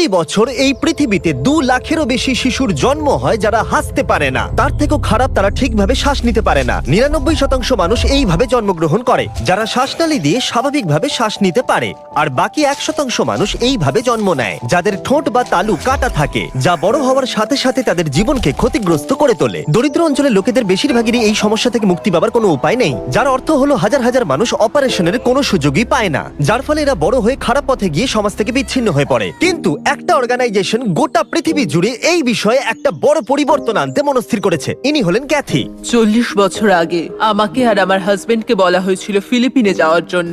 প্রতি বছর এই পৃথিবীতে 2 লাখেরও বেশি শিশুর জন্ম হয় যারা হাসতে পারে না। তার থেকেও খারাপ, তারা ঠিকভাবে শ্বাস নিতে পারে না। 99% মানুষ এইভাবে জন্মগ্রহণ করে, যারা শ্বাসনালী দিয়ে স্বাভাবিকভাবে শ্বাস নিতে পারে। আর বাকি 1% মানুষ এইভাবে জন্ম নেয়, যাদের ঠোঁট বা তালু কাটা থাকে, যা বড় হওয়ার সাথে সাথে তাদের জীবনকে ক্ষতিগ্রস্ত করে তোলে। দরিদ্র অঞ্চলের লোকেদের বেশিরভাগেরই এই সমস্যা থেকে মুক্তি পাবার কোনো উপায় নেই, যার অর্থ হলো হাজার হাজার মানুষ অপারেশনের কোনো সুযোগই পায় না, যার ফলে এরা বড় হয়ে খারাপ পথে গিয়ে সমাজ থেকে বিচ্ছিন্ন হয়ে পড়ে। কিন্তু একটা অর্গানাইজেশন গোটা পৃথিবী জুড়ে এই বিষয়ে একটা বড় পরিবর্তন আনতে মনস্থির করেছে। ইনি হলেন ক্যাথি। 40 বছর আগে আমাকে আর আমার হাজবেন্ডকে বলা হয়েছিল ফিলিপিনে যাওয়ার জন্য।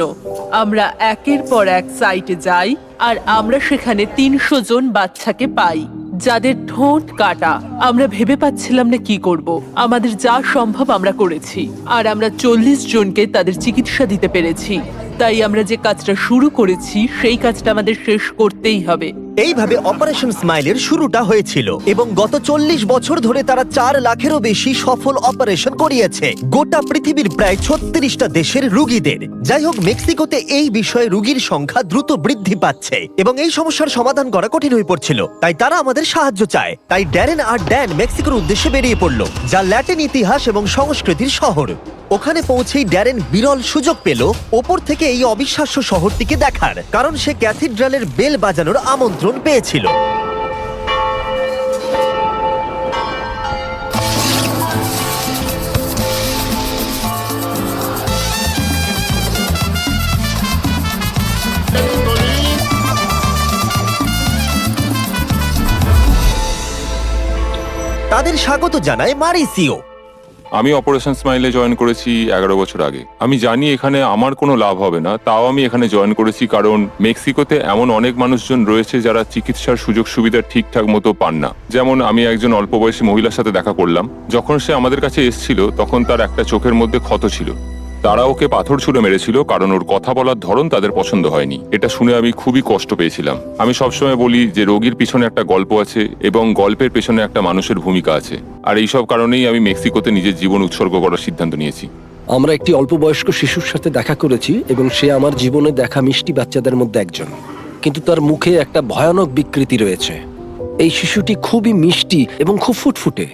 আমরা একের পর এক সাইটে যাই আর আমরা সেখানে 300 জন বাচ্চাকে পাই যাদের ঠোঁট কাটা। আমরা ভেবে পাচ্ছিলাম না কি করব। আমাদের যা সম্ভব আমরা করেছি, আর আমরা 40 জনকে তাদের চিকিৎসা দিতে পেরেছি। তাই আমরা যে কাজটা শুরু করেছি সেই কাজটা আমাদের শেষ করতেই হবে। এইভাবে অপারেশন স্মাইলের শুরুটা হয়েছিল এবং গত 40 বছর ধরে তারা 4 লাখেরও বেশি সফল অপারেশন করিয়েছে গোটা পৃথিবীর প্রায় 36টা দেশের রোগীদের। যাই হোক, মেক্সিকোতে এই বিষয়ে রোগীর সংখ্যা দ্রুত বৃদ্ধি পাচ্ছে এবং এই সমস্যার সমাধান করা কঠিন হয়ে পড়ছিল। তাই তারা আমাদের সাহায্য চায়। তাই ড্যারেন আর ড্যান মেক্সিকোর উদ্দেশ্যে বেরিয়ে পড়লো, যা ল্যাটিন ইতিহাস এবং সংস্কৃতির শহর। ওখানে পৌঁছেই ড্যারেন বিরল সুযোগ পেল ওপর থেকে এই অবিশ্বাস্য শহরটিকে দেখার, কারণ সে ক্যাথিড্রালের বেল বাজানোর আমন্ত্রণ পেয়েছিল। তাদের স্বাগত জানায় মারিসিও। আমি অপারেশন স্মাইলে জয়েন করেছি 11 বছর আগে। আমি জানি এখানে আমার কোনো লাভ হবে না, তাও আমি এখানে জয়েন করেছি কারণ মেক্সিকোতে এমন অনেক মানুষজন রয়েছে যারা চিকিৎসার সুযোগ সুবিধা ঠিকঠাক মতো পান না। যেমন আমি একজন অল্প বয়সী মহিলার সাথে দেখা করলাম। যখন সে আমাদের কাছে এসেছিল তখন তার একটা চোখের মধ্যে ক্ষত ছিল। তারা ওকে পাথর ছুঁড়ে মেরেছিল কারণ ওর কথা বলার ধরন তাদের পছন্দ হয়নি। এটা শুনে আমি খুবই কষ্ট পেয়েছিলাম। আমি সবসময় বলি যে রোগীর পিছনে একটা গল্প আছে এবং গল্পের পেছনে একটা মানুষের ভূমিকা আছে। আর এইসব কারণেই আমি মেক্সিকোতে নিজের জীবন উৎসর্গ করার সিদ্ধান্ত নিয়েছি। আমরা একটি অল্প বয়স্ক শিশুর সাথে দেখা করেছি এবং সে আমার জীবনে দেখা মিষ্টি বাচ্চাদের মধ্যে একজন, কিন্তু তার মুখে একটা ভয়ানক বিকৃতি রয়েছে। এই শিশুটি খুবই মিষ্টি এবং খুব ফুটফুটে,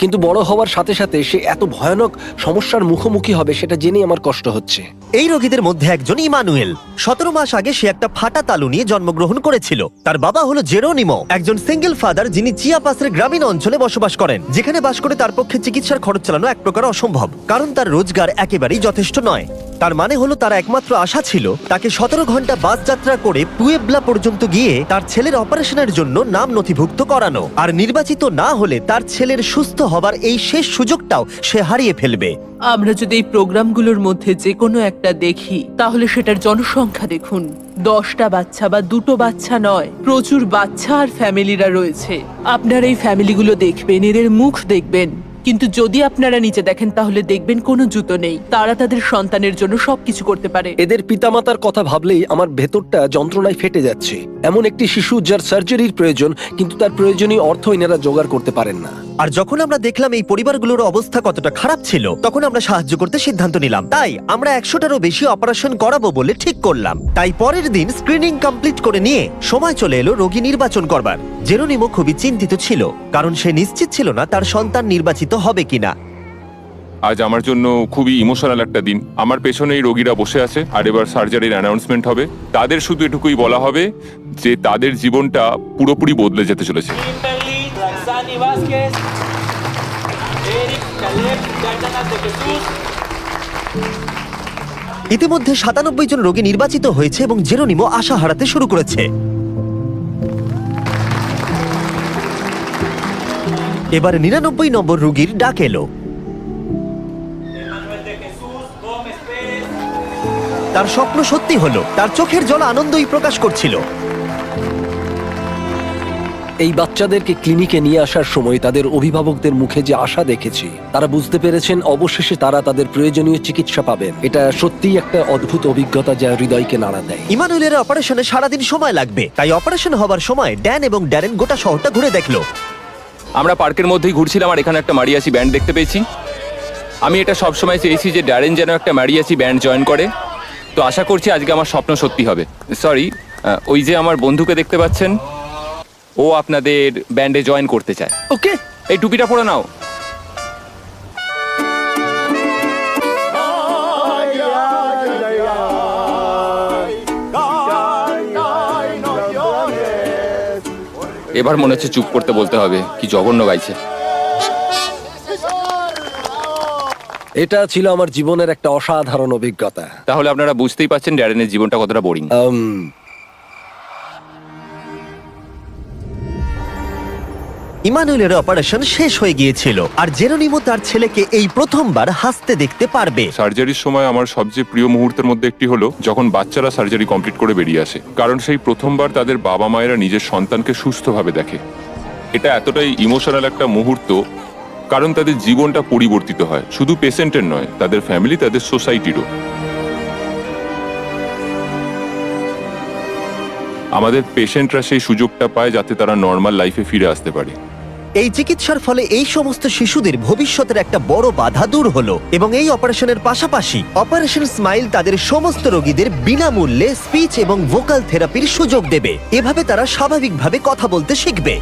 কিন্তু বড় হওয়ার সাথে সাথে সে এত ভয়ানক সমস্যার মুখোমুখি হবে সেটা জেনেই আমার কষ্ট হচ্ছে। এই রোগীদের মধ্যে একজন ইমানুয়েল। 17 মাস আগে সে একটা ফাটা তালু নিয়ে জন্মগ্রহণ করেছিল। তার বাবা হলো জেরোনিমো, একজন সিঙ্গেল ফাদার যিনি চিয়াপাসের গ্রামীণ অঞ্চলে বসবাস করেন, যেখানে বাস করে তার পক্ষে চিকিৎসার খরচ চালানো এক প্রকার অসম্ভব, কারণ তার রোজগার একেবারেই যথেষ্ট নয়। তার মানে হলো তার একমাত্র আশা ছিল তাকে 17 ঘন্টা বাস যাত্রা করে পুয়েবলা পর্যন্ত গিয়ে তার ছেলের অপারেশনের জন্য নাম নথিভুক্ত করানো, আর নির্বাচিত না হলে তার ছেলের সুস্থ হবার এই শেষ সুযোগটাও সে হারিয়ে ফেলবে। আমরা যদি এই প্রোগ্রামগুলোর মধ্যে যে কোনো একটা দেখি তাহলে সেটার জনসংখ্যা দেখুন। 10টা বাচ্চা বা 2টো বাচ্চা নয়, প্রচুর বাচ্চা আর ফ্যামিলিরা রয়েছে। আপনারা এই ফ্যামিলিগুলো দেখবেন, এদের মুখ দেখবেন, কিন্তু যদি আপনারা নিচে দেখেন তাহলে দেখবেন কোনো জুতো নেই। তারা তাদের সন্তানের জন্য সবকিছু করতে পারে। এদের পিতামাতার কথা ভাবলেই আমার ভেতরটা যন্ত্রণায় ফেটে যাচ্ছে। এমন একটি শিশু যার সার্জারির প্রয়োজন, কিন্তু তার প্রয়োজনীয় অর্থ এনারা জোগাড় করতে পারেন না। আর যখন আমরা দেখলাম এই পরিবারগুলোর অবস্থা কতটা খারাপ ছিল, তখন আমরা সাহায্য করতে সিদ্ধান্ত নিলাম। তাই আমরা 100টারও বেশি অপারেশন করাবো বলে ঠিক করলাম। তাই পরের দিন স্ক্রিনিং কমপ্লিট করে নিয়ে সময় চলে এলো রোগী নির্বাচন করবার। জেরোনিমো খুবই চিন্তিত ছিল, কারণ সে নিশ্চিত ছিল না তার সন্তান নির্বাচিত হবে কিনা। আজ আমার জন্য খুবই ইমোশনাল একটা দিন। আমার পেছনেই রোগীরা বসে আছে আর এবার সার্জারির অ্যানাউন্সমেন্ট হবে। তাদের শুধু এটুকুই বলা হবে যে তাদের জীবনটা পুরোপুরি বদলে যেতে চলেছে। ইতিমধ্যে 97 জন রোগী নির্বাচিত হয়েছে এবং জেরোনিমো আশা হারাতে শুরু করেছে। এবার 99 নম্বর রোগীর ডাক এলো। তার স্বপ্ন সত্যি হলো। তার চোখের জল আনন্দই প্রকাশ করছিল। এই বাচ্চাদেরকে ক্লিনিকে নিয়ে আসার সময় তাদের অভিভাবকদের মুখে যে আশা দেখেছি, তারা বুঝতে পেরেছেন অবশেষে তারা তাদের প্রয়োজনীয় চিকিৎসা পাবেন। এটা সত্যিই একটা অদ্ভুত অভিজ্ঞতা যা হৃদয়কে নাড়া দেয়। ইমানুয়েলের অপারেশনে সারাদিন সময় লাগবে, তাই অপারেশন হবার সময় ড্যান এবং ড্যারেন গোটা শহরটা ঘুরে দেখলো। আমরা পার্কের মধ্যেই ঘুরছিলাম আর এখানে একটা মারিয়াসি ব্যান্ড দেখতে পেয়েছি। আমি এটা সবসময় চেয়েছি যে ড্যারেন যেন একটা মারিয়াসি ব্যান্ড জয়েন করে। তো আশা করছি আজকে আমার স্বপ্ন সত্যি হবে। সরি, ওই যে আমার বন্ধুকে দেখতে পাচ্ছেন, ও আপনাদের ব্যান্ডে জয়েন করতে চায়। ওকে, এই টুপিটা পরে নাও। এবার মনে হচ্ছে চুপ করতে বলতে হবে, কি জঘন্য গাইছে। এটা ছিল আমার জীবনের একটা অসাধারণ অভিজ্ঞতা। তাহলে আপনারা বুঝতেই পারছেন ড্যারেনের জীবনটা কতটা বোরিং। ইমানুয়েলের অপারেশন শেষ হয়ে গিয়েছিল আর জেরোনিমো তার ছেলেকে এই প্রথমবার হাসতে দেখতে পারবে। সার্জারির সময় আমার সবচেয়ে প্রিয় মুহূর্তের মধ্যে একটি হলো যখন বাচ্চারা সার্জারি কমপ্লিট করে বেরিয়ে আসে, কারণ সেই প্রথমবার তাদের বাবা মায়েরা নিজের সন্তানকে সুস্থভাবে দেখে। এটা এতটাই ইমোশনাল একটা মুহূর্ত, কারণ তাদের জীবনটা পরিবর্তিত হয়, শুধু পেশেন্টের নয়, তাদের ফ্যামিলি, তাদের সোসাইটিরও। আমাদের পেশেন্টরা সেই সুযোগটা পায় যাতে তারা নর্মাল লাইফে ফিরে আসতে পারে। এই চিকিৎসার ফলে এই সমস্ত শিশুদের ভবিষ্যতের একটা বড় বাধা দূর হলো এবং এই অপারেশনের পাশাপাশি অপারেশন স্মাইল তাদের সমস্ত রোগীদের বিনামূল্যে স্পিচ এবং ভোকাল থেরাপির সুযোগ দেবে। এভাবে তারা স্বাভাবিকভাবে কথা বলতে শিখবে।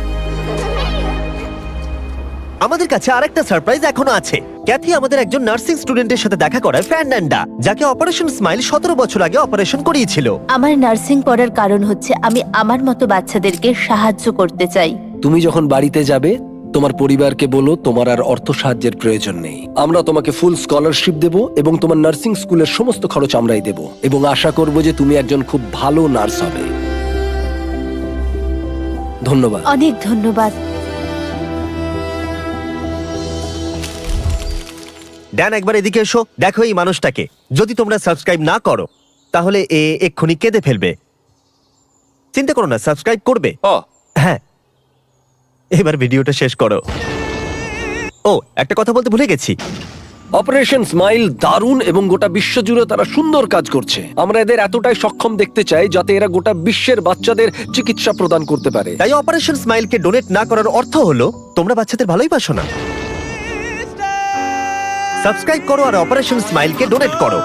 আমাদের কাছে আরেকটা সারপ্রাইজ এখনো আছে। ক্যাথি আমাদের একজন নার্সিং স্টুডেন্টের সাথে দেখা করায়, ফার্নান্ডা, যাকে অপারেশন স্মাইল 17 বছর আগে অপারেশন করিয়েছিল। আমার নার্সিং পড়ার কারণ হচ্ছে আমি আমার মতো বাচ্চাদেরকে সাহায্য করতে চাই। তুমি যখন বাড়িতে যাবে তোমার পরিবারকে বলো তোমার আর অর্থ সাহায্যের প্রয়োজন নেই। আমরা তোমাকে ফুল স্কলারশিপ দেব এবং তোমার নার্সিং স্কুলের সমস্ত খরচ আমরাই দেব এবং আশা করব যে তুমি একজন খুব ভালো নার্স হবে। ধন্যবাদ। অনেক ধন্যবাদ। ড্যান, একবার এদিকে এসো, দেখো এই মানুষটাকে। যদি তোমরা সাবস্ক্রাইব না করো তাহলে এ এক্ষুনি কেঁদে ফেলবে। চিন্তা করো না, সাবস্ক্রাইব করবে। ও হ্যাঁ, এবার ভিডিওটা শেষ করো। ও, একটা কথা বলতে ভুলে গেছি। অপারেশন স্মাইল দারুণ এবং গোটা বিশ্ব জুড়ে তারা সুন্দর কাজ করছে। আমরা এদের এতটাই সক্ষম দেখতে চাই যাতে এরা গোটা বিশ্বের বাচ্চাদের চিকিৎসা প্রদান করতে পারে। তাই অপারেশন স্মাইলকে ডোনেট না করার অর্থ হলো তোমরা বাচ্চাদের ভালোই বাসো না। সাবস্ক্রাইব করো আর অপারেশন স্মাইলকে ডোনেট করো।